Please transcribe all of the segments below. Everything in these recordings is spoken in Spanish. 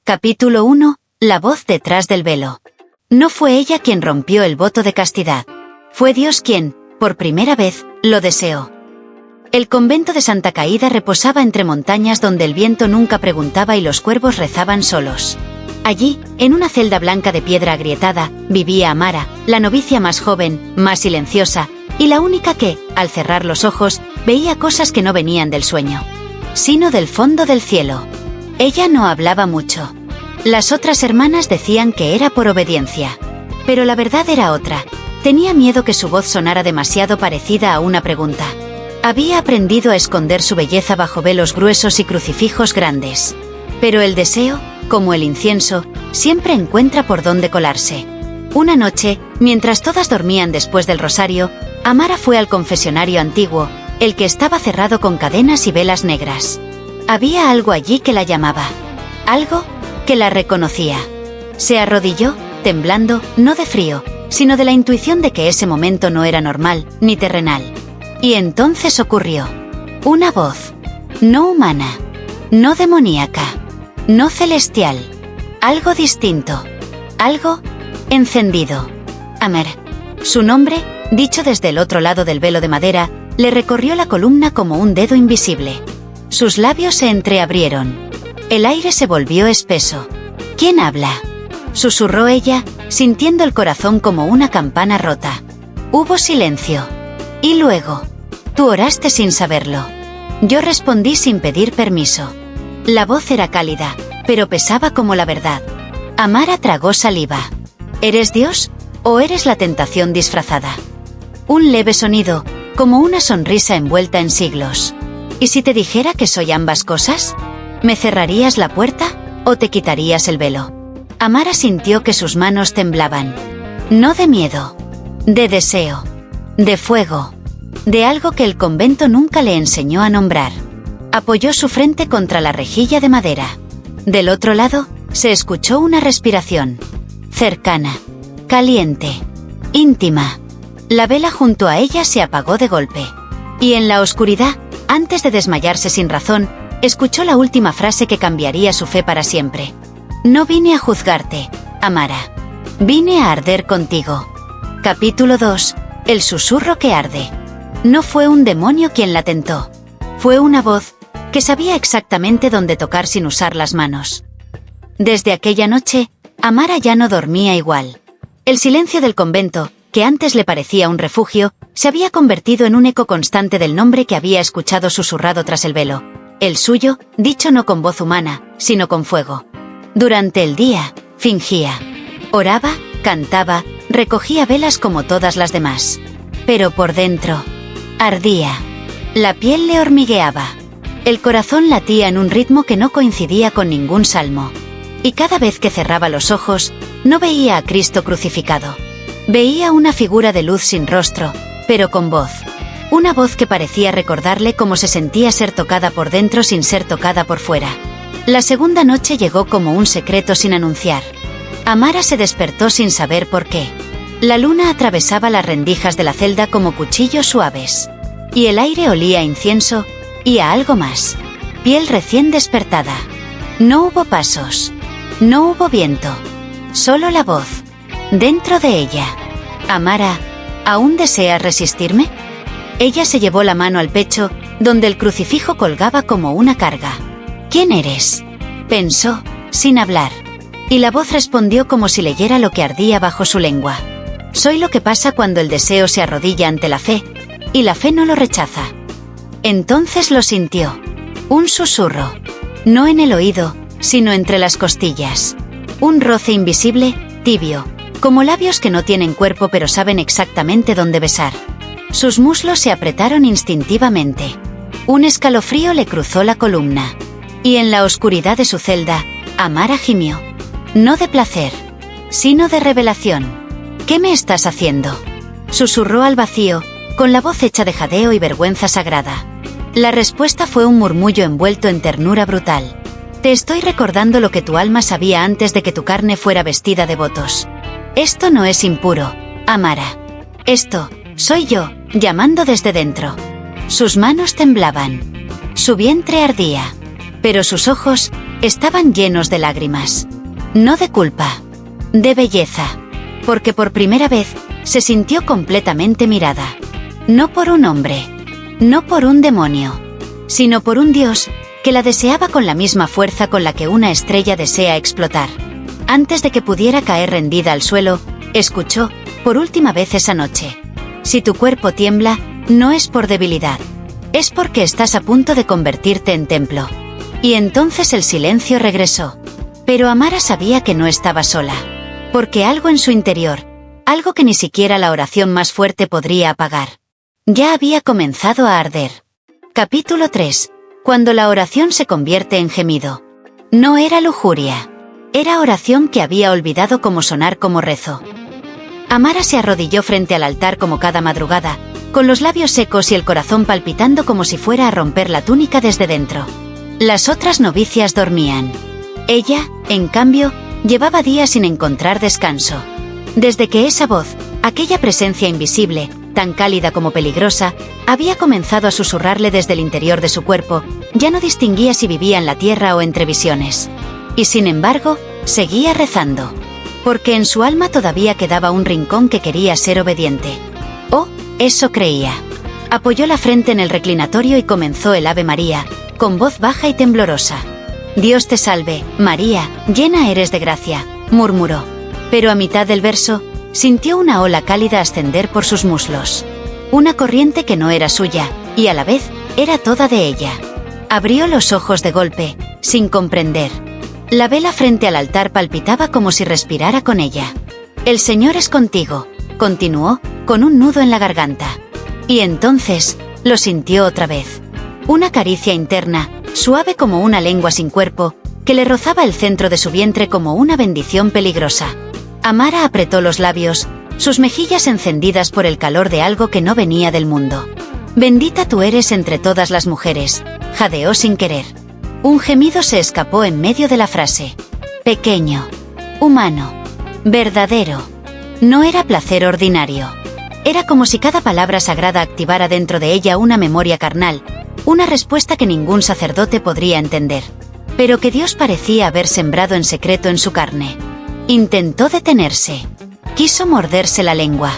Capítulo 1. La voz detrás del velo. No fue ella quien rompió el voto de castidad. Fue Dios quien, por primera vez, lo deseó. El convento de Santa Caída reposaba entre montañas donde el viento nunca preguntaba y los cuervos rezaban solos. Allí, en una celda blanca de piedra agrietada, vivía Amara, la novicia más joven, más silenciosa, y la única que, al cerrar los ojos, veía cosas que no venían del sueño, sino del fondo del cielo. Ella no hablaba mucho. Las otras hermanas decían que era por obediencia. Pero la verdad era otra. Tenía miedo que su voz sonara demasiado parecida a una pregunta. Había aprendido a esconder su belleza bajo velos gruesos y crucifijos grandes. Pero el deseo, como el incienso, siempre encuentra por dónde colarse. Una noche, mientras todas dormían después del rosario, Amara fue al confesionario antiguo, el que estaba cerrado con cadenas y velas negras. Había algo allí que la llamaba. Algo que la reconocía. Se arrodilló, temblando, no de frío, sino de la intuición de que ese momento no era normal, ni terrenal. Y entonces ocurrió. Una voz. No humana. No demoníaca. No celestial. Algo distinto. Algo encendido. Amer. Su nombre, dicho desde el otro lado del velo de madera, le recorrió la columna como un dedo invisible. Sus labios se entreabrieron. El aire se volvió espeso. ¿Quién habla?, susurró ella, sintiendo el corazón como una campana rota. Hubo silencio. Y luego, tú oraste sin saberlo. Yo respondí sin pedir permiso. La voz era cálida, pero pesaba como la verdad. Amara tragó saliva. ¿Eres Dios o eres la tentación disfrazada? Un leve sonido, como una sonrisa envuelta en siglos. ¿Y si te dijera que soy ambas cosas? ¿Me cerrarías la puerta o te quitarías el velo? Amara sintió que sus manos temblaban. No de miedo, de deseo, de fuego, de algo que el convento nunca le enseñó a nombrar. Apoyó su frente contra la rejilla de madera. Del otro lado, se escuchó una respiración. Cercana, caliente, íntima. La vela junto a ella se apagó de golpe. Y en la oscuridad, antes de desmayarse sin razón, escuchó la última frase que cambiaría su fe para siempre. No vine a juzgarte, Amara. Vine a arder contigo. Capítulo 2. El susurro que arde. No fue un demonio quien la tentó. Fue una voz que sabía exactamente dónde tocar sin usar las manos. Desde aquella noche, Amara ya no dormía igual. El silencio del convento, que antes le parecía un refugio, se había convertido en un eco constante del nombre que había escuchado susurrado tras el velo. El suyo, dicho no con voz humana, sino con fuego. Durante el día, fingía. Oraba, cantaba, recogía velas como todas las demás. Pero por dentro, ardía. La piel le hormigueaba. El corazón latía en un ritmo que no coincidía con ningún salmo. Y cada vez que cerraba los ojos, no veía a Cristo crucificado. Veía una figura de luz sin rostro, pero con voz. Una voz que parecía recordarle cómo se sentía ser tocada por dentro sin ser tocada por fuera. La segunda noche llegó como un secreto sin anunciar. Amara se despertó sin saber por qué. La luna atravesaba las rendijas de la celda como cuchillos suaves. Y el aire olía a incienso, y a algo más. Piel recién despertada. No hubo pasos. No hubo viento. Solo la voz. Dentro de ella. Amara, ¿aún deseas resistirme? Ella se llevó la mano al pecho, donde el crucifijo colgaba como una carga. ¿Quién eres?, pensó, sin hablar. Y la voz respondió como si leyera lo que ardía bajo su lengua. Soy lo que pasa cuando el deseo se arrodilla ante la fe, y la fe no lo rechaza. Entonces lo sintió. Un susurro. No en el oído, sino entre las costillas. Un roce invisible, tibio, como labios que no tienen cuerpo pero saben exactamente dónde besar. Sus muslos se apretaron instintivamente. Un escalofrío le cruzó la columna. Y en la oscuridad de su celda, Amara gimió. No de placer, sino de revelación. ¿Qué me estás haciendo?, susurró al vacío, con la voz hecha de jadeo y vergüenza sagrada. La respuesta fue un murmullo envuelto en ternura brutal. Te estoy recordando lo que tu alma sabía antes de que tu carne fuera vestida de votos. Esto no es impuro, Amara. Esto, soy yo, llamando desde dentro. Sus manos temblaban. Su vientre ardía. Pero sus ojos, Estaban llenos de lágrimas. No de culpa. De belleza. Porque por primera vez se sintió completamente mirada. No por un hombre. No por un demonio. Sino por un Dios que la deseaba con la misma fuerza con la que una estrella desea explotar. Antes de que pudiera caer rendida al suelo, escuchó, por última vez esa noche: si tu cuerpo tiembla, no es por debilidad. Es porque estás a punto de convertirte en templo. Y entonces el silencio regresó. Pero Amara sabía que no estaba sola. Porque algo en su interior, algo que ni siquiera la oración más fuerte podría apagar, ya había comenzado a arder. Capítulo 3. Cuando la oración se convierte en gemido. No era lujuria. Era oración que había olvidado cómo sonar como rezo. Amara se arrodilló frente al altar como cada madrugada, con los labios secos y el corazón palpitando como si fuera a romper la túnica desde dentro. Las otras novicias dormían. Ella, en cambio, llevaba días sin encontrar descanso. Desde que esa voz, aquella presencia invisible, tan cálida como peligrosa, había comenzado a susurrarle desde el interior de su cuerpo, ya no distinguía si vivía en la tierra o entre visiones. Y sin embargo, seguía rezando. Porque en su alma todavía quedaba un rincón que quería ser obediente. Oh, eso creía. Apoyó la frente en el reclinatorio y comenzó el Ave María, con voz baja y temblorosa. Dios te salve, María, llena eres de gracia, murmuró. Pero a mitad del verso, sintió una ola cálida ascender por sus muslos. Una corriente que no era suya, y a la vez, era toda de ella. Abrió los ojos de golpe, sin comprender. La vela frente al altar palpitaba como si respirara con ella. El Señor es contigo, continuó, con un nudo en la garganta. Y entonces, lo sintió otra vez. Una caricia interna, suave como una lengua sin cuerpo, que le rozaba el centro de su vientre como una bendición peligrosa. Amara apretó los labios, sus mejillas encendidas por el calor de algo que no venía del mundo. Bendita tú eres entre todas las mujeres, jadeó sin querer. Un gemido se escapó en medio de la frase. Pequeño. Humano. Verdadero. No era placer ordinario. Era como si cada palabra sagrada activara dentro de ella una memoria carnal, una respuesta que ningún sacerdote podría entender, pero que Dios parecía haber sembrado en secreto en su carne. Intentó detenerse. Quiso morderse la lengua.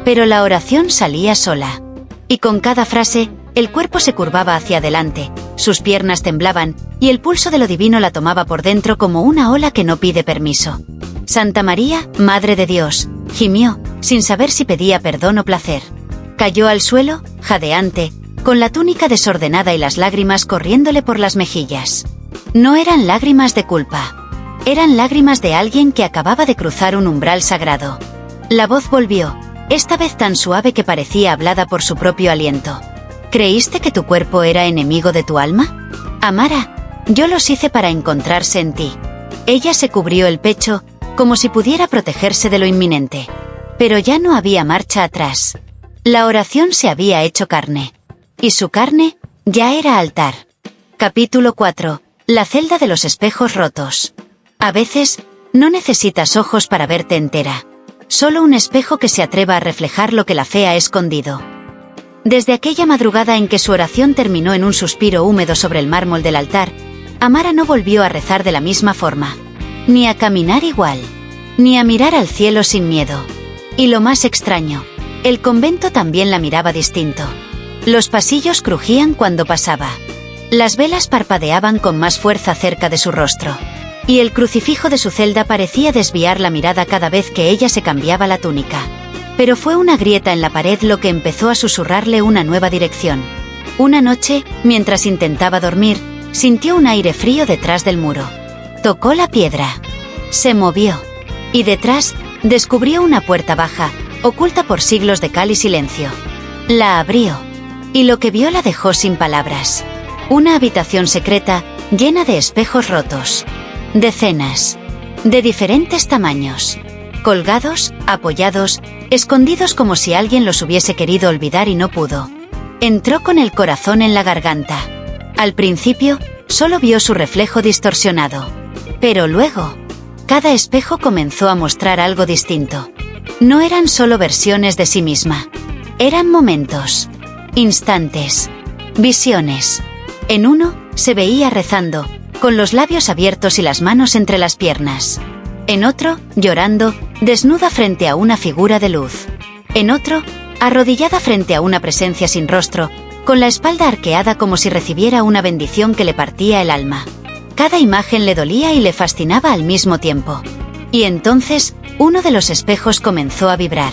Pero la oración salía sola. Y con cada frase, el cuerpo se curvaba hacia adelante, sus piernas temblaban, y el pulso de lo divino la tomaba por dentro como una ola que no pide permiso. Santa María, Madre de Dios, gimió, sin saber si pedía perdón o placer. Cayó al suelo, jadeante, con la túnica desordenada y las lágrimas corriéndole por las mejillas. No eran lágrimas de culpa. Eran lágrimas de alguien que acababa de cruzar un umbral sagrado. La voz volvió, esta vez tan suave que parecía hablada por su propio aliento. ¿Creíste que tu cuerpo era enemigo de tu alma? Amara, yo los hice para encontrarse en ti. Ella se cubrió el pecho, como si pudiera protegerse de lo inminente. Pero ya no había marcha atrás. La oración se había hecho carne. Y su carne, ya era altar. Capítulo 4. La celda de los espejos rotos. A veces, no necesitas ojos para verte entera. Solo un espejo que se atreva a reflejar lo que la fe ha escondido. Desde aquella madrugada en que su oración terminó en un suspiro húmedo sobre el mármol del altar, Amara no volvió a rezar de la misma forma. Ni a caminar igual. Ni a mirar al cielo sin miedo. Y lo más extraño, el convento también la miraba distinto. Los pasillos crujían cuando pasaba. Las velas parpadeaban con más fuerza cerca de su rostro. Y el crucifijo de su celda parecía desviar la mirada cada vez que ella se cambiaba la túnica. Pero fue una grieta en la pared lo que empezó a susurrarle una nueva dirección. Una noche, mientras intentaba dormir, sintió un aire frío detrás del muro. Tocó la piedra. Se movió. Y detrás, descubrió una puerta baja, oculta por siglos de cal y silencio. La abrió. Y lo que vio la dejó sin palabras. Una habitación secreta, llena de espejos rotos. Decenas. De diferentes tamaños. Colgados, apoyados, escondidos como si alguien los hubiese querido olvidar y no pudo. Entró con el corazón en la garganta. Al principio, solo vio su reflejo distorsionado. Pero luego, cada espejo comenzó a mostrar algo distinto. No eran solo versiones de sí misma. Eran momentos. Instantes. Visiones. En uno, se veía rezando, con los labios abiertos y las manos entre las piernas. En otro, llorando, desnuda frente a una figura de luz. En otro, arrodillada frente a una presencia sin rostro, con la espalda arqueada como si recibiera una bendición que le partía el alma. Cada imagen le dolía y le fascinaba al mismo tiempo. Y entonces, uno de los espejos comenzó a vibrar.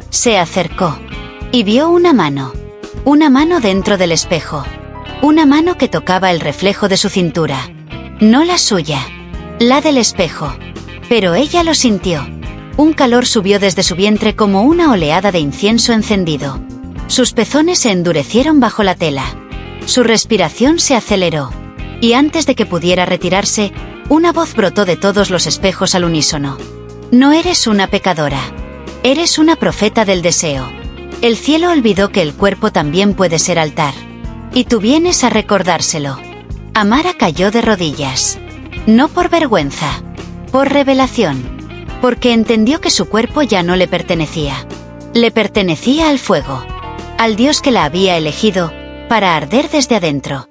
Se acercó y vio una mano. Una mano dentro del espejo. Una mano que tocaba el reflejo de su cintura. No la suya, la del espejo. Pero ella lo sintió. Un calor subió desde su vientre como una oleada de incienso encendido. Sus pezones se endurecieron bajo la tela. Su respiración se aceleró. Y antes de que pudiera retirarse, una voz brotó de todos los espejos al unísono. No eres una pecadora. Eres una profeta del deseo. El cielo olvidó que el cuerpo también puede ser altar. Y tú vienes a recordárselo. Amara cayó de rodillas. No por vergüenza. Por revelación. Porque entendió que su cuerpo ya no le pertenecía. Le pertenecía al fuego. Al Dios que la había elegido, para arder desde adentro.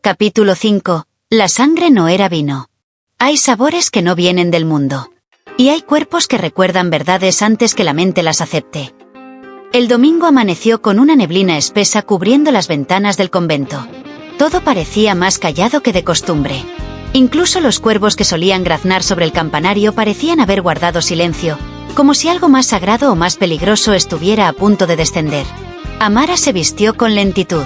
Capítulo 5. La sangre no era vino. Hay sabores que no vienen del mundo. Y hay cuerpos que recuerdan verdades antes que la mente las acepte. El domingo amaneció con una neblina espesa cubriendo las ventanas del convento. Todo parecía más callado que de costumbre. Incluso los cuervos que solían graznar sobre el campanario parecían haber guardado silencio, como si algo más sagrado o más peligroso estuviera a punto de descender. Amara se vistió con lentitud.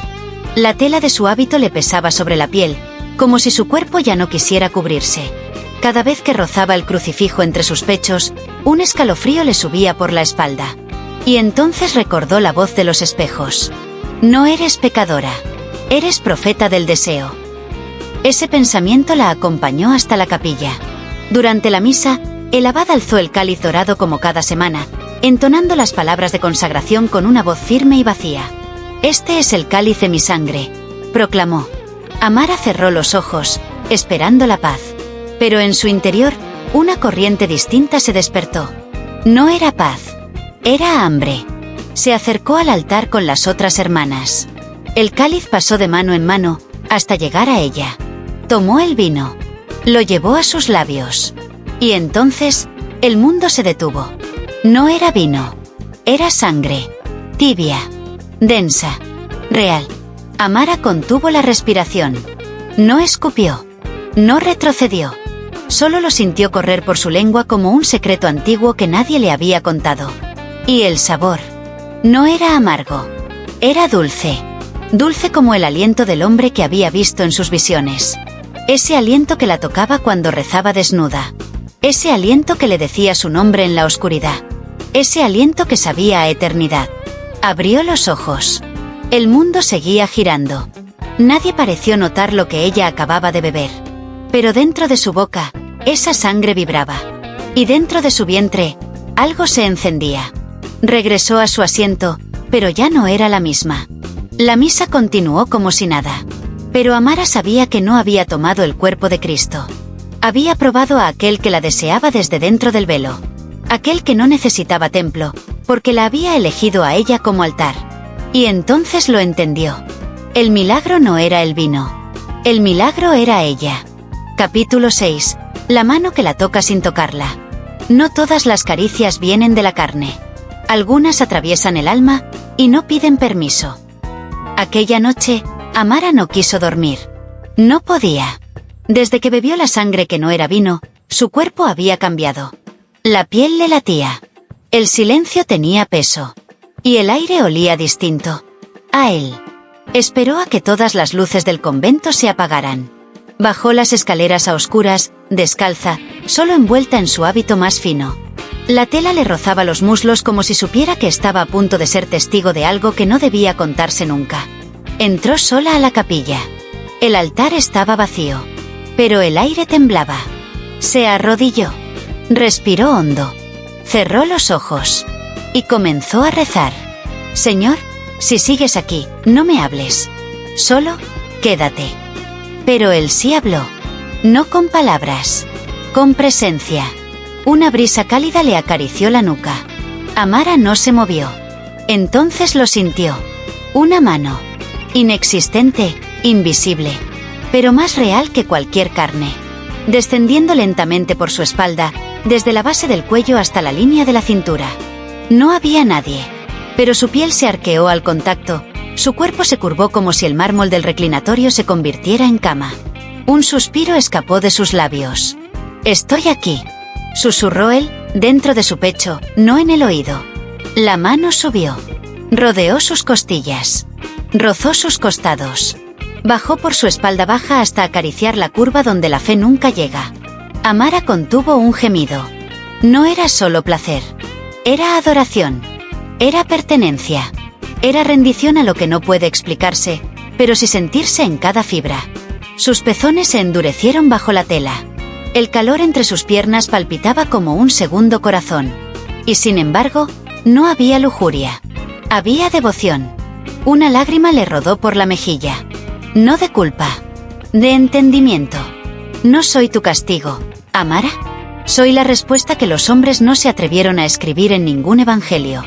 La tela de su hábito le pesaba sobre la piel, como si su cuerpo ya no quisiera cubrirse. Cada vez que rozaba el crucifijo entre sus pechos, un escalofrío le subía por la espalda. Y entonces recordó la voz de los espejos. No eres pecadora. Eres profeta del deseo. Ese pensamiento la acompañó hasta la capilla. Durante la misa, el abad alzó el cáliz dorado como cada semana, entonando las palabras de consagración con una voz firme y vacía. Este es el cáliz de mi sangre, proclamó. Amara cerró los ojos, esperando la paz. Pero en su interior, una corriente distinta se despertó. No era paz. Era hambre. Se acercó al altar con las otras hermanas. El cáliz pasó de mano en mano, hasta llegar a ella. Tomó el vino. Lo llevó a sus labios. Y entonces, el mundo se detuvo. No era vino. Era sangre. Tibia. Densa. Real. Amara contuvo la respiración. No escupió. No retrocedió. Solo lo sintió correr por su lengua como un secreto antiguo que nadie le había contado. Y el sabor. No era amargo. Era dulce. Dulce como el aliento del hombre que había visto en sus visiones. Ese aliento que la tocaba cuando rezaba desnuda. Ese aliento que le decía su nombre en la oscuridad. Ese aliento que sabía a eternidad. Abrió los ojos. El mundo seguía girando. Nadie pareció notar lo que ella acababa de beber. Pero dentro de su boca, esa sangre vibraba. Y dentro de su vientre, algo se encendía. Regresó a su asiento, pero ya no era la misma. La misa continuó como si nada. Pero Amara sabía que no había tomado el cuerpo de Cristo. Había probado a aquel que la deseaba desde dentro del velo. Aquel que no necesitaba templo, porque la había elegido a ella como altar. Y entonces lo entendió. El milagro no era el vino. El milagro era ella. Capítulo 6. La mano que la toca sin tocarla. No todas las caricias vienen de la carne. Algunas atraviesan el alma, y no piden permiso. Aquella noche, Amara no quiso dormir. No podía. Desde que bebió la sangre que no era vino, su cuerpo había cambiado. La piel le latía. El silencio tenía peso. Y el aire olía distinto. A él. Esperó a que todas las luces del convento se apagaran. Bajó las escaleras a oscuras, descalza, solo envuelta en su hábito más fino. La tela le rozaba los muslos como si supiera que estaba a punto de ser testigo de algo que no debía contarse nunca. Entró sola a la capilla. El altar estaba vacío. Pero el aire temblaba. Se arrodilló. Respiró hondo. Cerró los ojos. Y comenzó a rezar. Señor, si sigues aquí, no me hables. Solo, quédate. Pero él sí habló. No con palabras. Con presencia. Una brisa cálida le acarició la nuca. Amara no se movió. Entonces lo sintió. Una mano. Inexistente, invisible. pero más real que cualquier carne. Descendiendo lentamente por su espalda, desde la base del cuello hasta la línea de la cintura. No había nadie. Pero su piel se arqueó al contacto, su cuerpo se curvó como si el mármol del reclinatorio se convirtiera en cama. Un suspiro escapó de sus labios. «Estoy aquí», susurró él, dentro de su pecho, no en el oído. La mano subió. Rodeó sus costillas. Rozó sus costados. Bajó por su espalda baja hasta acariciar la curva donde la fe nunca llega. Amara contuvo un gemido. No era solo placer. Era adoración. Era pertenencia. Era rendición a lo que no puede explicarse, pero sí sentirse en cada fibra. Sus pezones se endurecieron bajo la tela. El calor entre sus piernas palpitaba como un segundo corazón. Y sin embargo, no había lujuria. Había devoción. Una lágrima le rodó por la mejilla. No de culpa. De entendimiento. No soy tu castigo, Amara. Soy la respuesta que los hombres no se atrevieron a escribir en ningún evangelio.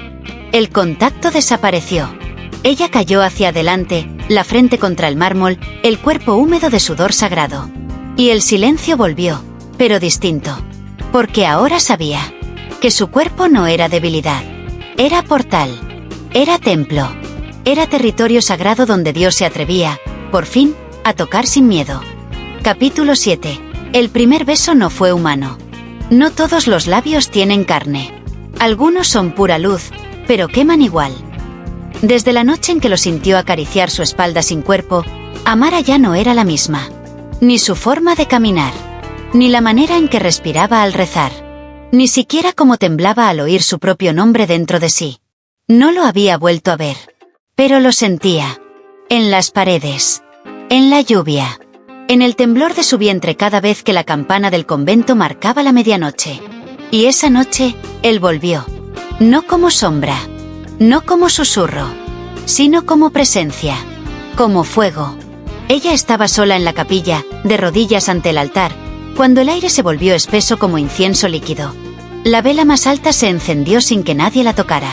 El contacto desapareció. Ella cayó hacia adelante, la frente contra el mármol, el cuerpo húmedo de sudor sagrado. Y el silencio volvió, pero distinto. Porque ahora sabía que su cuerpo no era debilidad. Era portal. Era templo. Era territorio sagrado donde Dios se atrevía, por fin, a tocar sin miedo. Capítulo 7. El primer beso no fue humano. No todos los labios tienen carne. Algunos son pura luz, pero queman igual. Desde la noche en que lo sintió acariciar su espalda sin cuerpo, Amara ya no era la misma. Ni su forma de caminar. Ni la manera en que respiraba al rezar. Ni siquiera cómo temblaba al oír su propio nombre dentro de sí. No lo había vuelto a ver. Pero lo sentía. En las paredes. En la lluvia. En el temblor de su vientre cada vez que la campana del convento marcaba la medianoche. Y esa noche, él volvió. No como sombra. No como susurro. Sino como presencia. Como fuego. Ella estaba sola en la capilla, de rodillas ante el altar, cuando el aire se volvió espeso como incienso líquido. La vela más alta se encendió sin que nadie la tocara.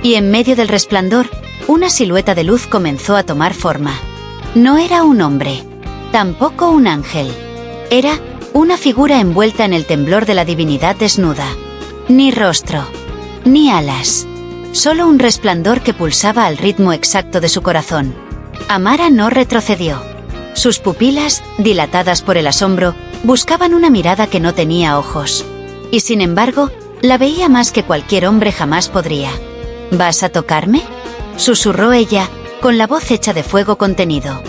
Y en medio del resplandor, una silueta de luz comenzó a tomar forma. No era un hombre. Tampoco un ángel. Era una figura envuelta en el temblor de la divinidad desnuda. Ni rostro. Ni alas. Solo un resplandor que pulsaba al ritmo exacto de su corazón. Amara no retrocedió. Sus pupilas, dilatadas por el asombro, buscaban una mirada que no tenía ojos. Y sin embargo, la veía más que cualquier hombre jamás podría. ¿Vas a tocarme?, susurró ella, con la voz hecha de fuego contenido.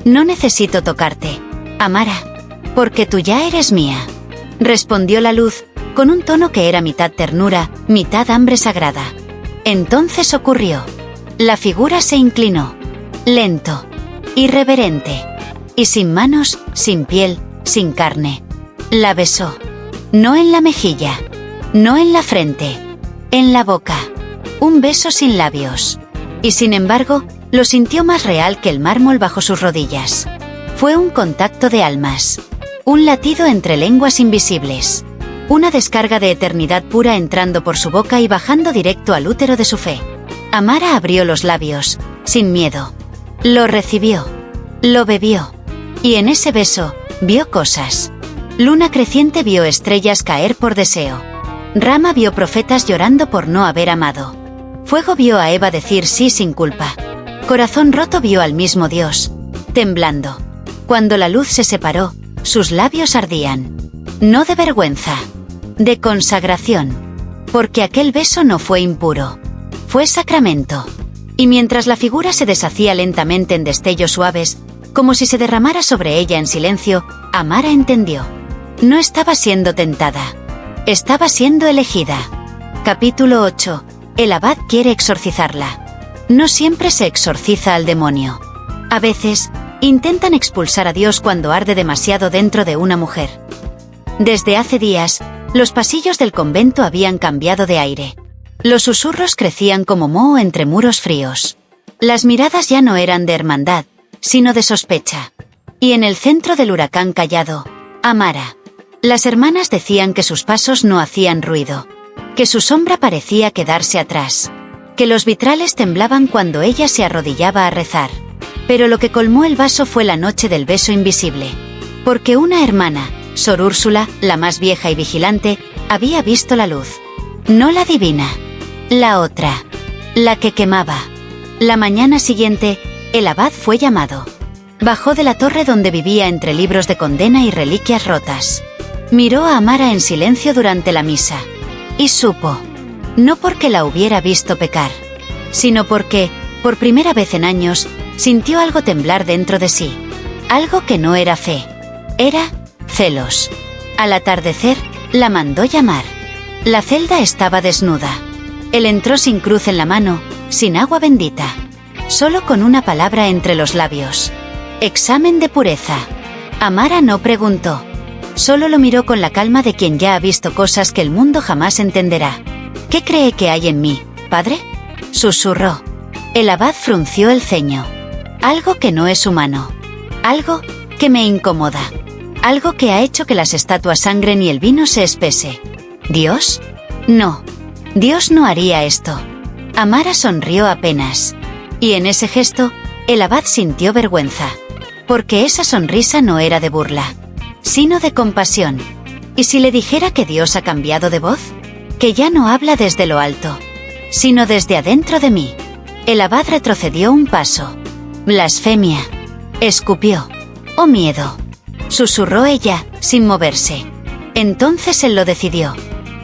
No necesito tocarte, Amara, porque tú ya eres mía, respondió la luz, con un tono que era mitad ternura, mitad hambre sagrada. Entonces ocurrió. La figura se inclinó. Lento. Irreverente. Y sin manos, sin piel, sin carne. La besó. No en la mejilla. No en la frente. En la boca. Un beso sin labios. Y sin embargo, lo sintió más real que el mármol bajo sus rodillas. Fue un contacto de almas. Un latido entre lenguas invisibles. Una descarga de eternidad pura entrando por su boca y bajando directo al útero de su fe. Amara abrió los labios, sin miedo. Lo recibió. Lo bebió. Y en ese beso, vio cosas. Luna creciente vio estrellas caer por deseo. Rama vio profetas llorando por no haber amado. Fuego vio a Eva decir sí sin culpa. Corazón roto vio al mismo Dios, temblando. Cuando la luz se separó, sus labios ardían. No de vergüenza. De consagración. Porque aquel beso no fue impuro. Fue sacramento. Y mientras la figura se deshacía lentamente en destellos suaves, como si se derramara sobre ella en silencio, Amara entendió. No estaba siendo tentada. Estaba siendo elegida. Capítulo 8. El abad quiere exorcizarla. No siempre se exorciza al demonio. A veces, intentan expulsar a Dios cuando arde demasiado dentro de una mujer. Desde hace días, los pasillos del convento habían cambiado de aire. Los susurros crecían como moho entre muros fríos. Las miradas ya no eran de hermandad, sino de sospecha. Y en el centro del huracán callado, Amara. Las hermanas decían que sus pasos no hacían ruido. Que su sombra parecía quedarse atrás. Que los vitrales temblaban cuando ella se arrodillaba a rezar. Pero lo que colmó el vaso fue la noche del beso invisible. Porque una hermana, Sor Úrsula, la más vieja y vigilante, había visto la luz. No la divina. La otra. La que quemaba. La mañana siguiente, el abad fue llamado. Bajó de la torre donde vivía entre libros de condena y reliquias rotas. Miró a Amara en silencio durante la misa. Y supo. No porque la hubiera visto pecar, sino porque, por primera vez en años, sintió algo temblar dentro de sí. Algo que no era fe. Era celos. Al atardecer, la mandó llamar. La celda estaba desnuda. Él entró sin cruz en la mano, sin agua bendita. Solo con una palabra entre los labios. Examen de pureza. Amara no preguntó. Solo lo miró con la calma de quien ya ha visto cosas que el mundo jamás entenderá. ¿Qué cree que hay en mí, padre? Susurró. El abad frunció el ceño. Algo que no es humano. Algo que me incomoda. Algo que ha hecho que las estatuas sangren y el vino se espese. ¿Dios? No. Dios no haría esto. Amara sonrió apenas. Y en ese gesto, el abad sintió vergüenza. Porque esa sonrisa no era de burla, sino de compasión. ¿Y si le dijera que Dios ha cambiado de voz? Que ya no habla desde lo alto, sino desde adentro de mí. El abad retrocedió un paso. Blasfemia. Escupió. Oh miedo. Susurró ella, sin moverse. Entonces él lo decidió.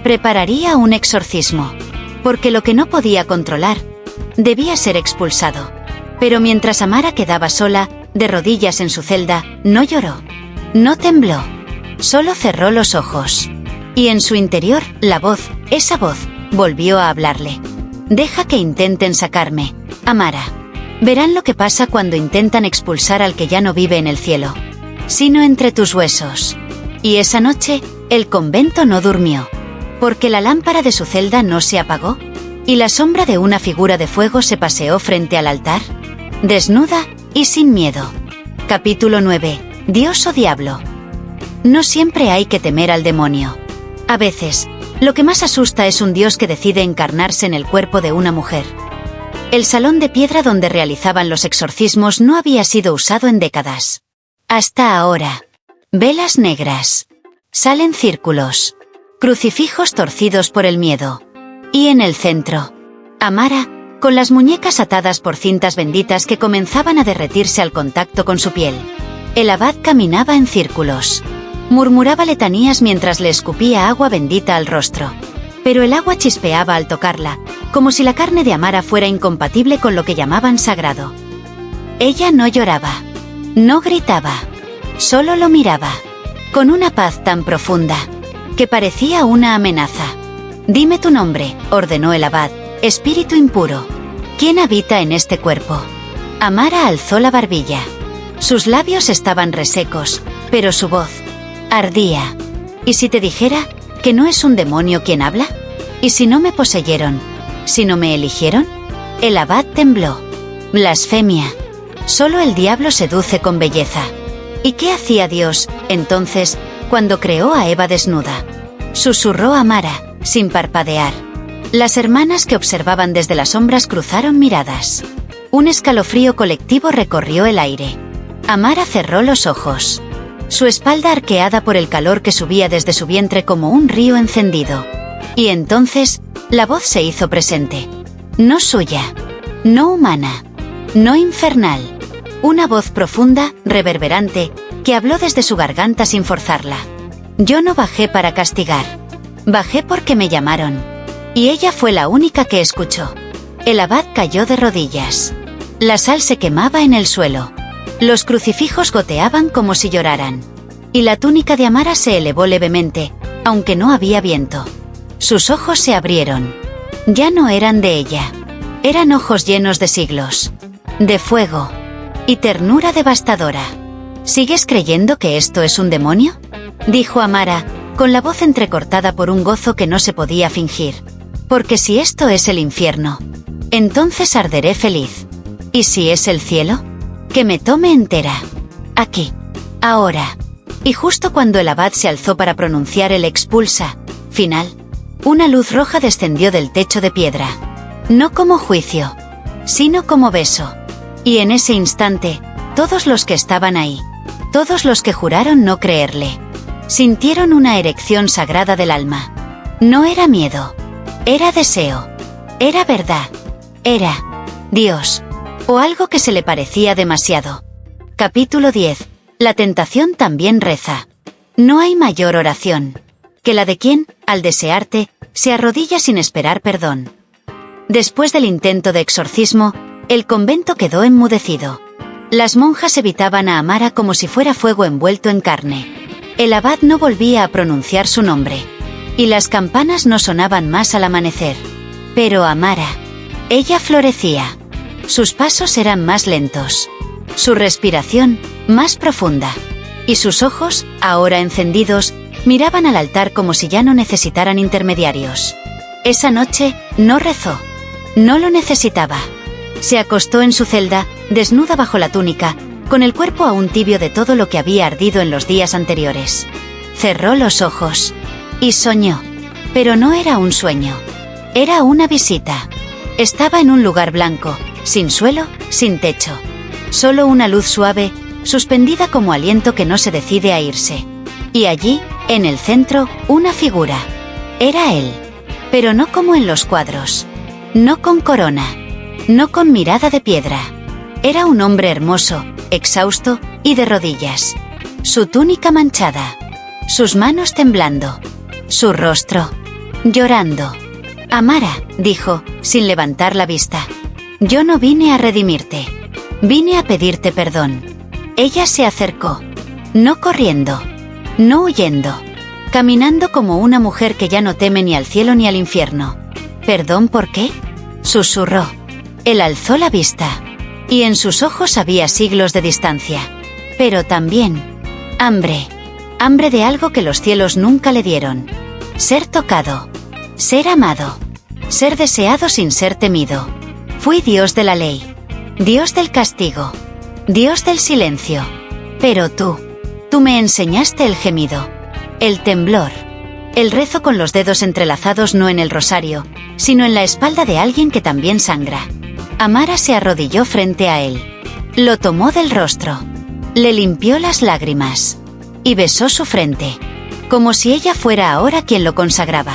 Prepararía un exorcismo. Porque lo que no podía controlar, debía ser expulsado. Pero mientras Amara quedaba sola, de rodillas en su celda, no lloró. No tembló. Solo cerró los ojos. Y en su interior, la voz, esa voz, volvió a hablarle. Deja que intenten sacarme, Amara. Verán lo que pasa cuando intentan expulsar al que ya no vive en el cielo, sino entre tus huesos. Y esa noche, el convento no durmió. Porque la lámpara de su celda no se apagó, y la sombra de una figura de fuego se paseó frente al altar, desnuda y sin miedo. Capítulo 9. Dios o diablo. No siempre hay que temer al demonio. A veces, lo que más asusta es un Dios que decide encarnarse en el cuerpo de una mujer. El salón de piedra donde realizaban los exorcismos no había sido usado en décadas. Hasta ahora. Velas negras. Salen círculos. Crucifijos torcidos por el miedo. Y en el centro, Amara, con las muñecas atadas por cintas benditas que comenzaban a derretirse al contacto con su piel. El abad caminaba en círculos. Murmuraba letanías mientras le escupía agua bendita al rostro. Pero el agua chispeaba al tocarla, como si la carne de Amara fuera incompatible con lo que llamaban sagrado. Ella no lloraba. No gritaba. Solo lo miraba. Con una paz tan profunda, que parecía una amenaza. Dime tu nombre, ordenó el abad, espíritu impuro. ¿Quién habita en este cuerpo? Amara alzó la barbilla. Sus labios estaban resecos, pero su voz ardía. ¿Y si te dijera que no es un demonio quien habla? ¿Y si no me poseyeron? ¿Si no me eligieron? El abad tembló. Blasfemia. Solo el diablo seduce con belleza. ¿Y qué hacía Dios, entonces, cuando creó a Eva desnuda? Susurró Amara, sin parpadear. Las hermanas que observaban desde las sombras cruzaron miradas. Un escalofrío colectivo recorrió el aire. Amara cerró los ojos. Su espalda arqueada por el calor que subía desde su vientre como un río encendido. Y entonces, la voz se hizo presente. No suya. No humana. No infernal. Una voz profunda, reverberante, que habló desde su garganta sin forzarla. Yo no bajé para castigar. Bajé porque me llamaron. Y ella fue la única que escuchó. El abad cayó de rodillas. La sal se quemaba en el suelo. Los crucifijos goteaban como si lloraran. Y la túnica de Amara se elevó levemente, aunque no había viento. Sus ojos se abrieron. Ya no eran de ella. Eran ojos llenos de siglos. De fuego. Y ternura devastadora. ¿Sigues creyendo que esto es un demonio?, dijo Amara, con la voz entrecortada por un gozo que no se podía fingir. Porque si esto es el infierno, entonces arderé feliz. ¿Y si es el cielo? Que me tome entera. Aquí. Ahora. Y justo cuando el abad se alzó para pronunciar el expulsa final, una luz roja descendió del techo de piedra. No como juicio, sino como beso. Y en ese instante, todos los que estaban ahí, todos los que juraron no creerle, sintieron una erección sagrada del alma. No era miedo, era deseo, era verdad, era Dios, o algo que se le parecía demasiado. Capítulo 10. La tentación también reza. No hay mayor oración que la de quien, al desearte, se arrodilla sin esperar perdón. Después del intento de exorcismo, el convento quedó enmudecido. Las monjas evitaban a Amara como si fuera fuego envuelto en carne. El abad no volvía a pronunciar su nombre. Y las campanas no sonaban más al amanecer. Pero Amara, ella florecía. Sus pasos eran más lentos. Su respiración, más profunda. Y sus ojos, ahora encendidos, miraban al altar como si ya no necesitaran intermediarios. Esa noche, no rezó. No lo necesitaba. Se acostó en su celda, desnuda bajo la túnica, con el cuerpo aún tibio de todo lo que había ardido en los días anteriores. Cerró los ojos. Y soñó. Pero no era un sueño. Era una visita. Estaba en un lugar blanco, sin suelo, sin techo. Solo una luz suave, suspendida como aliento que no se decide a irse. Y allí, en el centro, una figura. Era él. Pero no como en los cuadros. No con corona. No con mirada de piedra. Era un hombre hermoso, exhausto y de rodillas. Su túnica manchada. Sus manos temblando. Su rostro llorando. Amara, dijo, sin levantar la vista. Yo no vine a redimirte. Vine a pedirte perdón. Ella se acercó. No corriendo. No huyendo. Caminando como una mujer que ya no teme ni al cielo ni al infierno. ¿Perdón por qué? Susurró. Él alzó la vista. Y en sus ojos había siglos de distancia. Pero también hambre. Hambre de algo que los cielos nunca le dieron. Ser tocado. Ser amado. Ser deseado sin ser temido. Fui Dios de la ley. Dios del castigo. Dios del silencio. Pero tú me enseñaste el gemido. El temblor. El rezo con los dedos entrelazados no en el rosario, sino en la espalda de alguien que también sangra. Amara se arrodilló frente a él. Lo tomó del rostro. Le limpió las lágrimas. Y besó su frente. Como si ella fuera ahora quien lo consagraba.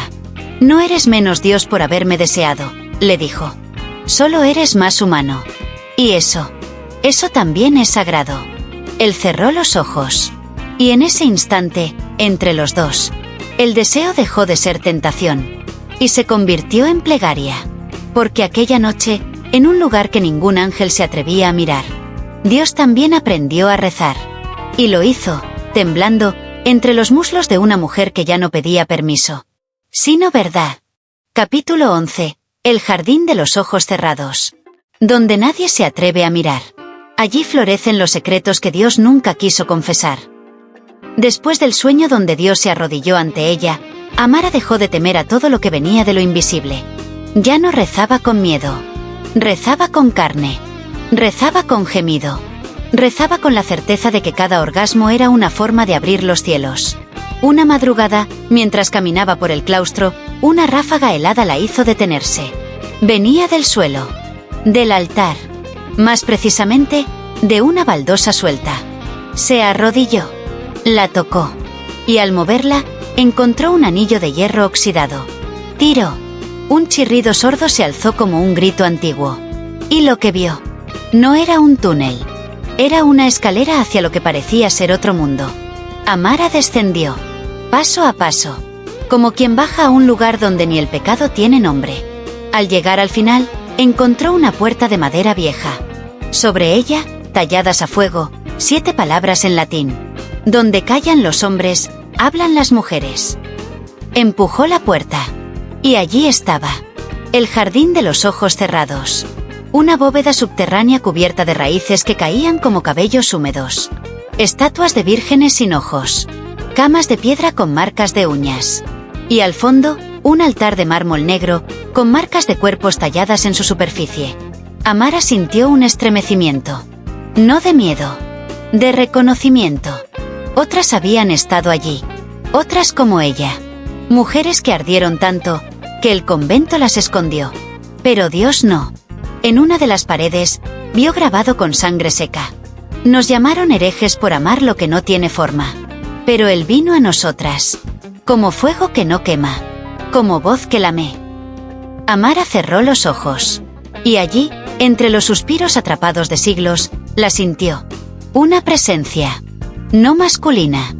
No eres menos Dios por haberme deseado, le dijo. Solo eres más humano. Y eso también es sagrado. Él cerró los ojos. Y en ese instante, entre los dos, el deseo dejó de ser tentación. Y se convirtió en plegaria. Porque aquella noche, en un lugar que ningún ángel se atrevía a mirar, Dios también aprendió a rezar. Y lo hizo, temblando, entre los muslos de una mujer que ya no pedía permiso. Sino verdad. Capítulo 11. El jardín de los ojos cerrados. Donde nadie se atreve a mirar. Allí florecen los secretos que Dios nunca quiso confesar. Después del sueño donde Dios se arrodilló ante ella, Amara dejó de temer a todo lo que venía de lo invisible. Ya no rezaba con miedo. Rezaba con carne. Rezaba con gemido. Rezaba con la certeza de que cada orgasmo era una forma de abrir los cielos. Una madrugada, mientras caminaba por el claustro, una ráfaga helada la hizo detenerse. Venía del suelo. Del altar. Más precisamente, de una baldosa suelta. Se arrodilló. La tocó. Y al moverla, encontró un anillo de hierro oxidado. Tiró. Un chirrido sordo se alzó como un grito antiguo. Y lo que vio no era un túnel. Era una escalera hacia lo que parecía ser otro mundo. Amara descendió. Paso a paso. Como quien baja a un lugar donde ni el pecado tiene nombre. Al llegar al final, encontró una puerta de madera vieja. Sobre ella, talladas a fuego, 7 palabras en latín. Donde callan los hombres, hablan las mujeres. Empujó la puerta. Y allí estaba. El jardín de los ojos cerrados. Una bóveda subterránea cubierta de raíces que caían como cabellos húmedos. Estatuas de vírgenes sin ojos. Camas de piedra con marcas de uñas. Y al fondo, un altar de mármol negro, con marcas de cuerpos talladas en su superficie. Amara sintió un estremecimiento. No de miedo. De reconocimiento. Otras habían estado allí. Otras como ella. Mujeres que ardieron tanto, que el convento las escondió. Pero Dios no. En una de las paredes, vio grabado con sangre seca. Nos llamaron herejes por amar lo que no tiene forma. Pero Él vino a nosotras, como fuego que no quema, como voz que lame. Amara cerró los ojos. Y allí, entre los suspiros atrapados de siglos, la sintió. Una presencia. No masculina.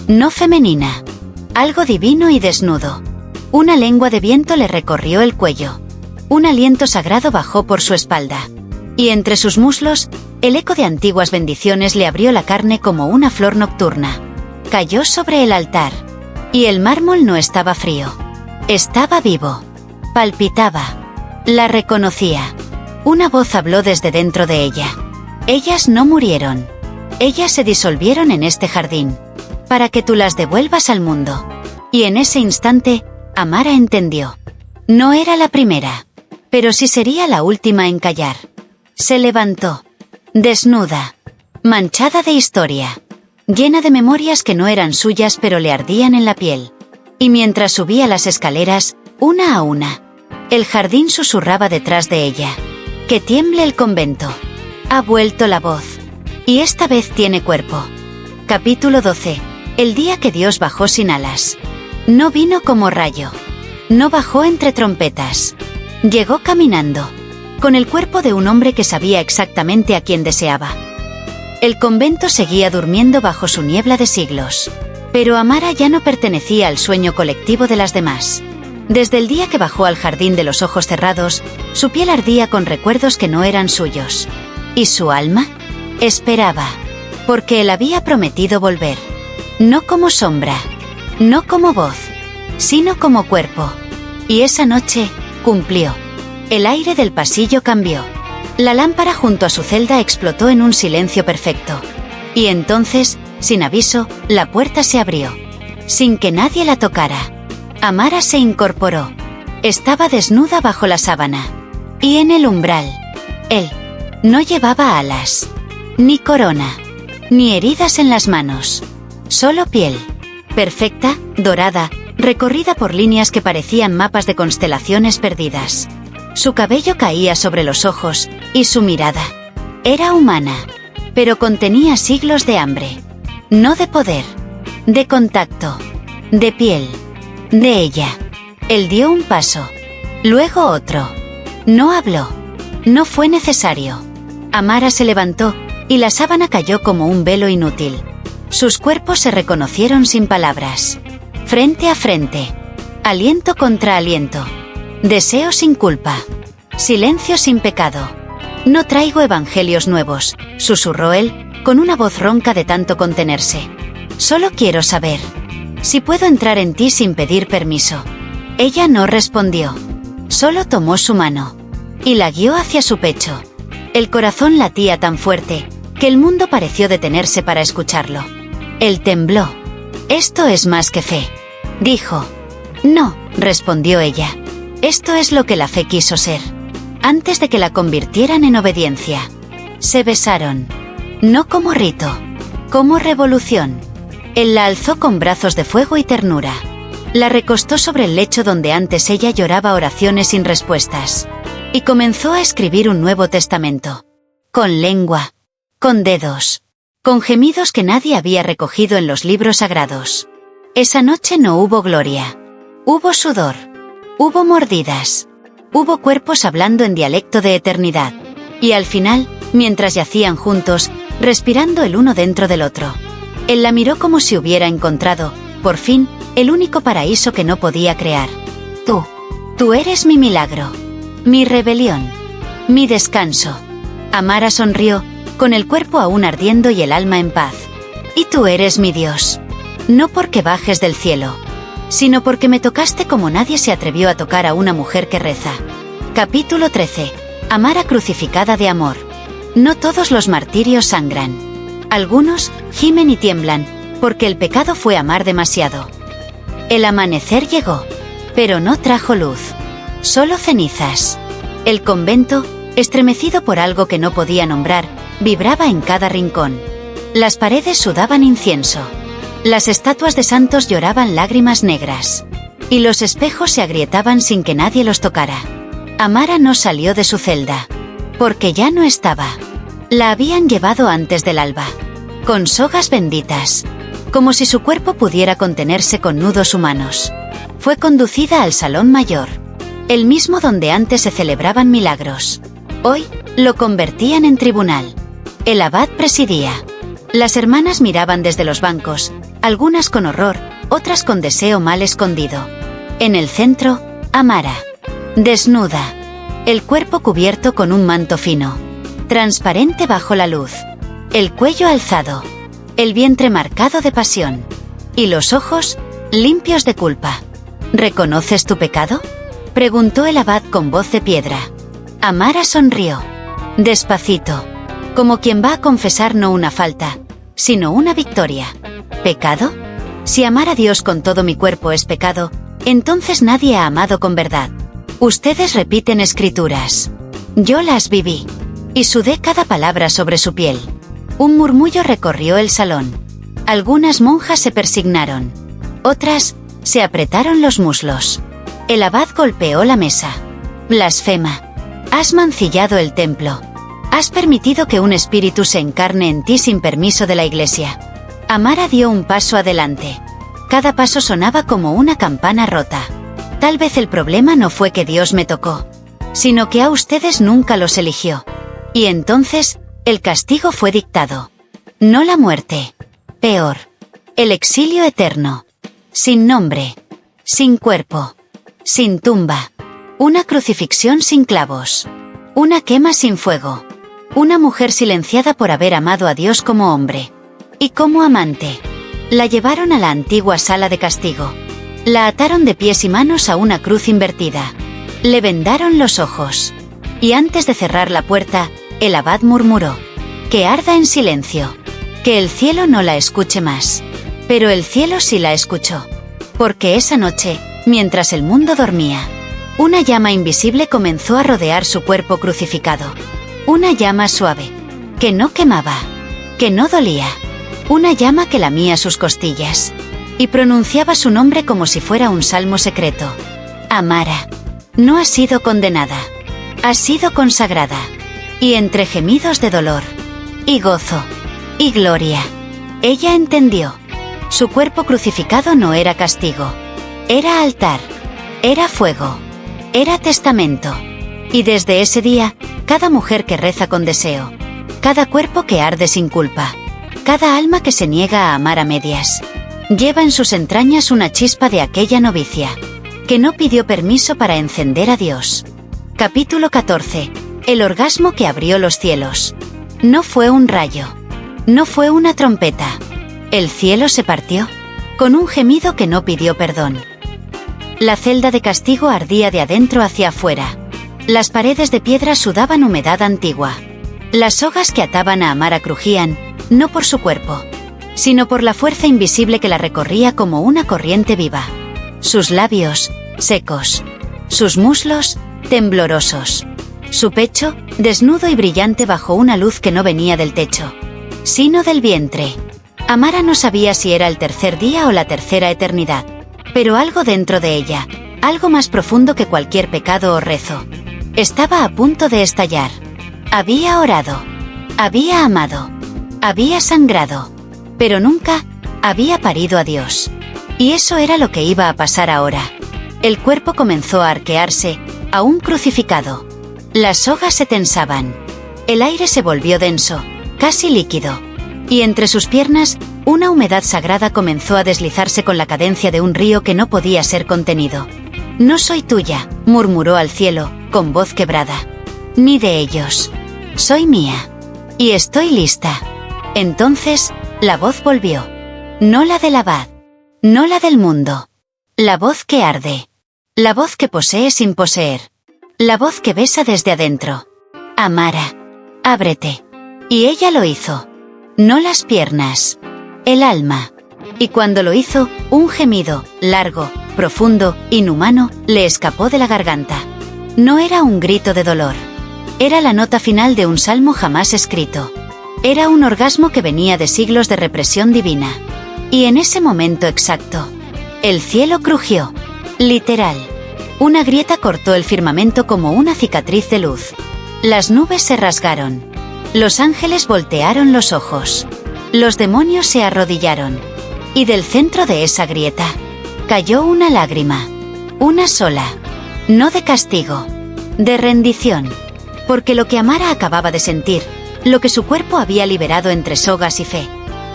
No femenina. Algo divino y desnudo. Una lengua de viento le recorrió el cuello. Un aliento sagrado bajó por su espalda. Y entre sus muslos, el eco de antiguas bendiciones le abrió la carne como una flor nocturna. Cayó sobre el altar. Y el mármol no estaba frío. Estaba vivo. Palpitaba. La reconocía. Una voz habló desde dentro de ella. Ellas no murieron. Ellas se disolvieron en este jardín. Para que tú las devuelvas al mundo. Y en ese instante, Amara entendió. No era la primera. Pero sí sería la última en callar. Se levantó. Desnuda. Manchada de historia. Llena de memorias que no eran suyas pero le ardían en la piel. Y mientras subía las escaleras, una a una, el jardín susurraba detrás de ella. Que tiemble el convento. Ha vuelto la voz. Y esta vez tiene cuerpo. Capítulo 12. El día que Dios bajó sin alas. No vino como rayo. No bajó entre trompetas. Llegó caminando. Con el cuerpo de un hombre que sabía exactamente a quién deseaba. El convento seguía durmiendo bajo su niebla de siglos. Pero Amara ya no pertenecía al sueño colectivo de las demás. Desde el día que bajó al jardín de los ojos cerrados, su piel ardía con recuerdos que no eran suyos. ¿Y su alma? Esperaba. Porque él había prometido volver. No como sombra. No como voz. Sino como cuerpo. Y esa noche, cumplió. El aire del pasillo cambió. La lámpara junto a su celda explotó en un silencio perfecto. Y entonces, sin aviso, la puerta se abrió. Sin que nadie la tocara. Amara se incorporó. Estaba desnuda bajo la sábana. Y en el umbral. Él. No llevaba alas. Ni corona. Ni heridas en las manos. Solo piel. Perfecta, dorada, recorrida por líneas que parecían mapas de constelaciones perdidas. Su cabello caía sobre los ojos, y su mirada. Era humana. Pero contenía siglos de hambre. No de poder. De contacto. De piel. De ella. Él dio un paso. Luego otro. No habló. No fue necesario. Amara se levantó, y la sábana cayó como un velo inútil. Sus cuerpos se reconocieron sin palabras. Frente a frente. Aliento contra aliento. Deseo sin culpa. Silencio sin pecado. No traigo evangelios nuevos, susurró él, con una voz ronca de tanto contenerse. Solo quiero saber si puedo entrar en ti sin pedir permiso. Ella no respondió. Solo tomó su mano y la guió hacia su pecho. El corazón latía tan fuerte que el mundo pareció detenerse para escucharlo. Él tembló. Esto es más que fe, dijo. No, respondió ella. Esto es lo que la fe quiso ser. Antes de que la convirtieran en obediencia. Se besaron. No como rito. Como revolución. Él la alzó con brazos de fuego y ternura. La recostó sobre el lecho donde antes ella lloraba oraciones sin respuestas. Y comenzó a escribir un nuevo testamento. Con lengua. Con dedos. Con gemidos que nadie había recogido en los libros sagrados. Esa noche no hubo gloria. Hubo sudor. Hubo mordidas. Hubo cuerpos hablando en dialecto de eternidad. Y al final, mientras yacían juntos, respirando el uno dentro del otro, él la miró como si hubiera encontrado, por fin, el único paraíso que no podía crear. Tú eres mi milagro. Mi rebelión. Mi descanso. Amara sonrió, con el cuerpo aún ardiendo y el alma en paz. Y tú eres mi Dios. No porque bajes del cielo, sino porque me tocaste como nadie se atrevió a tocar a una mujer que reza. Capítulo 13. Amara crucificada de amor. No todos los martirios sangran. Algunos gimen y tiemblan, porque el pecado fue amar demasiado. El amanecer llegó, pero no trajo luz. Solo cenizas. El convento, estremecido por algo que no podía nombrar, vibraba en cada rincón. Las paredes sudaban incienso. Las estatuas de santos lloraban lágrimas negras. Y los espejos se agrietaban sin que nadie los tocara. Amara no salió de su celda. Porque ya no estaba. La habían llevado antes del alba, con sogas benditas, como si su cuerpo pudiera contenerse con nudos humanos. Fue conducida al salón mayor, el mismo donde antes se celebraban milagros. Hoy, lo convertían en tribunal. El abad presidía. Las hermanas miraban desde los bancos, algunas con horror, otras con deseo mal escondido. En el centro, Amara, desnuda, el cuerpo cubierto con un manto fino, transparente bajo la luz, el cuello alzado, el vientre marcado de pasión, y los ojos limpios de culpa. ¿Reconoces tu pecado?, preguntó el abad con voz de piedra. Amara sonrió, despacito, como quien va a confesar no una falta, sino una victoria. ¿Pecado? Si amar a Dios con todo mi cuerpo es pecado, entonces nadie ha amado con verdad. Ustedes repiten escrituras. Yo las viví. Y sudé cada palabra sobre su piel. Un murmullo recorrió el salón. Algunas monjas se persignaron. Otras se apretaron los muslos. El abad golpeó la mesa. Blasfema. Has mancillado el templo. Has permitido que un espíritu se encarne en ti sin permiso de la iglesia. Amara dio un paso adelante. Cada paso sonaba como una campana rota. Tal vez el problema no fue que Dios me tocó, sino que a ustedes nunca los eligió. Y entonces, el castigo fue dictado. No la muerte. Peor. El exilio eterno. Sin nombre. Sin cuerpo. Sin tumba. Una crucifixión sin clavos. Una quema sin fuego. Una mujer silenciada por haber amado a Dios como hombre. Y como amante. La llevaron a la antigua sala de castigo. La ataron de pies y manos a una cruz invertida. Le vendaron los ojos. Y antes de cerrar la puerta, el abad murmuró: que arda en silencio. Que el cielo no la escuche más. Pero el cielo sí la escuchó. Porque esa noche, mientras el mundo dormía, una llama invisible comenzó a rodear su cuerpo crucificado. Una llama suave. Que no quemaba. Que no dolía. Una llama que lamía sus costillas. Y pronunciaba su nombre como si fuera un salmo secreto. Amara. No ha sido condenada. Ha sido consagrada. Y entre gemidos de dolor, y gozo, y gloria, ella entendió. Su cuerpo crucificado no era castigo. Era altar. Era fuego. Era testamento. Y desde ese día, cada mujer que reza con deseo, cada cuerpo que arde sin culpa, cada alma que se niega a amar a medias, lleva en sus entrañas una chispa de aquella novicia, que no pidió permiso para encender a Dios. Capítulo 14. El orgasmo que abrió los cielos. No fue un rayo. No fue una trompeta. El cielo se partió, con un gemido que no pidió perdón. La celda de castigo ardía de adentro hacia afuera. Las paredes de piedra sudaban humedad antigua. Las sogas que ataban a Amara crujían, no por su cuerpo, sino por la fuerza invisible que la recorría como una corriente viva. Sus labios, secos. Sus muslos, temblorosos. Su pecho, desnudo y brillante bajo una luz que no venía del techo, sino del vientre. Amara no sabía si era el tercer día o la tercera eternidad, pero algo dentro de ella, algo más profundo que cualquier pecado o rezo, estaba a punto de estallar. Había orado, había amado, había sangrado, pero nunca había parido a Dios. Y eso era lo que iba a pasar ahora. El cuerpo comenzó a arquearse, aún crucificado. Las sogas se tensaban. El aire se volvió denso, casi líquido. Y entre sus piernas, una humedad sagrada comenzó a deslizarse con la cadencia de un río que no podía ser contenido. No soy tuya, murmuró al cielo, con voz quebrada. Ni de ellos. Soy mía. Y estoy lista. Entonces, la voz volvió. No la del abad. No la del mundo. La voz que arde. La voz que posee sin poseer. La voz que besa desde adentro. Amara, ábrete. Y ella lo hizo. No las piernas. El alma. Y cuando lo hizo, un gemido, largo, profundo, inhumano, le escapó de la garganta. No era un grito de dolor. Era la nota final de un salmo jamás escrito. Era un orgasmo que venía de siglos de represión divina. Y en ese momento exacto, el cielo crujió. Literal. Una grieta cortó el firmamento como una cicatriz de luz. Las nubes se rasgaron. Los ángeles voltearon los ojos. Los demonios se arrodillaron. Y del centro de esa grieta cayó una lágrima. Una sola. No de castigo. De rendición. Porque lo que Amara acababa de sentir, lo que su cuerpo había liberado entre sogas y fe,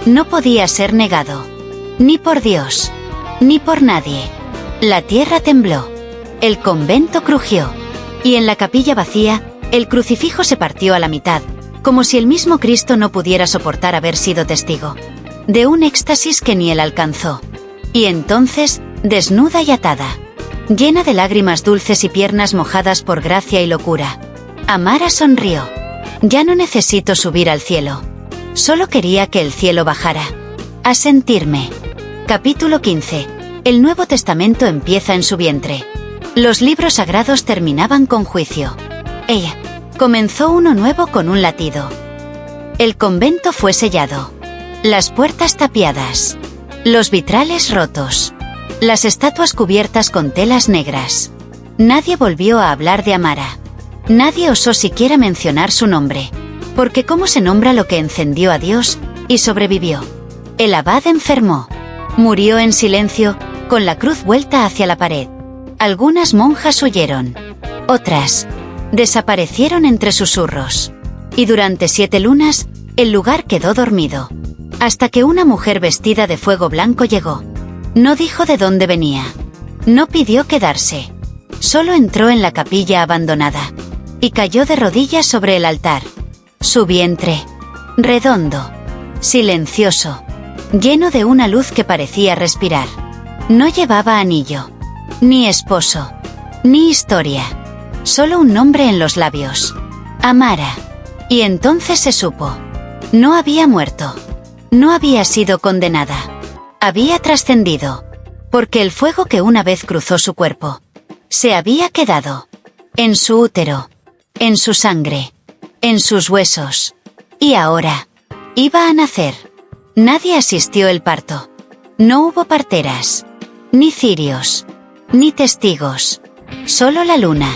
no podía ser negado. Ni por Dios. Ni por nadie. La tierra tembló. El convento crujió. Y en la capilla vacía, el crucifijo se partió a la mitad, como si el mismo Cristo no pudiera soportar haber sido testigo de un éxtasis que ni él alcanzó. Y entonces, desnuda y atada, llena de lágrimas dulces y piernas mojadas por gracia y locura, Amara sonrió. Ya no necesito subir al cielo. Solo quería que el cielo bajara a sentirme. Capítulo 15. El Nuevo Testamento empieza en su vientre. Los libros sagrados terminaban con juicio. Ella comenzó uno nuevo con un latido. El convento fue sellado. Las puertas tapiadas. Los vitrales rotos. Las estatuas cubiertas con telas negras. Nadie volvió a hablar de Amara. Nadie osó siquiera mencionar su nombre. Porque ¿cómo se nombra lo que encendió a Dios y sobrevivió? El abad enfermó. Murió en silencio, con la cruz vuelta hacia la pared. Algunas monjas huyeron. Otras desaparecieron entre susurros. Y durante 7 lunas, el lugar quedó dormido. Hasta que una mujer vestida de fuego blanco llegó. No dijo de dónde venía. No pidió quedarse. Solo entró en la capilla abandonada. Y cayó de rodillas sobre el altar. Su vientre, redondo, silencioso, lleno de una luz que parecía respirar. No llevaba anillo, ni esposo, ni historia. Solo un nombre en los labios. Amara. Y entonces se supo. No había muerto. No había sido condenada. Había trascendido. Porque el fuego que una vez cruzó su cuerpo se había quedado en su útero, en su sangre, en sus huesos. Y ahora iba a nacer. Nadie asistió el parto. No hubo parteras, ni cirios, ni testigos. Solo la luna.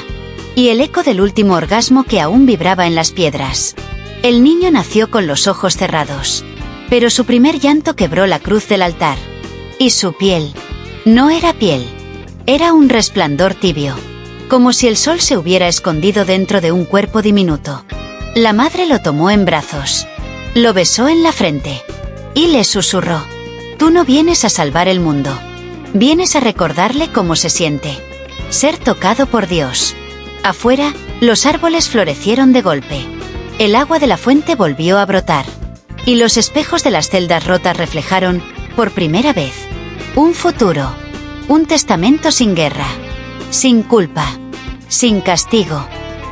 Y el eco del último orgasmo que aún vibraba en las piedras. El niño nació con los ojos cerrados. Pero su primer llanto quebró la cruz del altar. Y su piel no era piel. Era un resplandor tibio. Como si el sol se hubiera escondido dentro de un cuerpo diminuto. La madre lo tomó en brazos. Lo besó en la frente. Y le susurró. Tú no vienes a salvar el mundo. Vienes a recordarle cómo se siente ser tocado por Dios. Afuera, los árboles florecieron de golpe. El agua de la fuente volvió a brotar. Y los espejos de las celdas rotas reflejaron, por primera vez, un futuro. Un testamento sin guerra. Sin culpa. Sin castigo.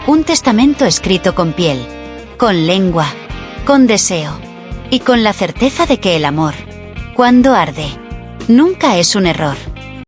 Un testamento escrito con piel. Con lengua. Con deseo. Y con la certeza de que el amor, cuando arde, nunca es un error.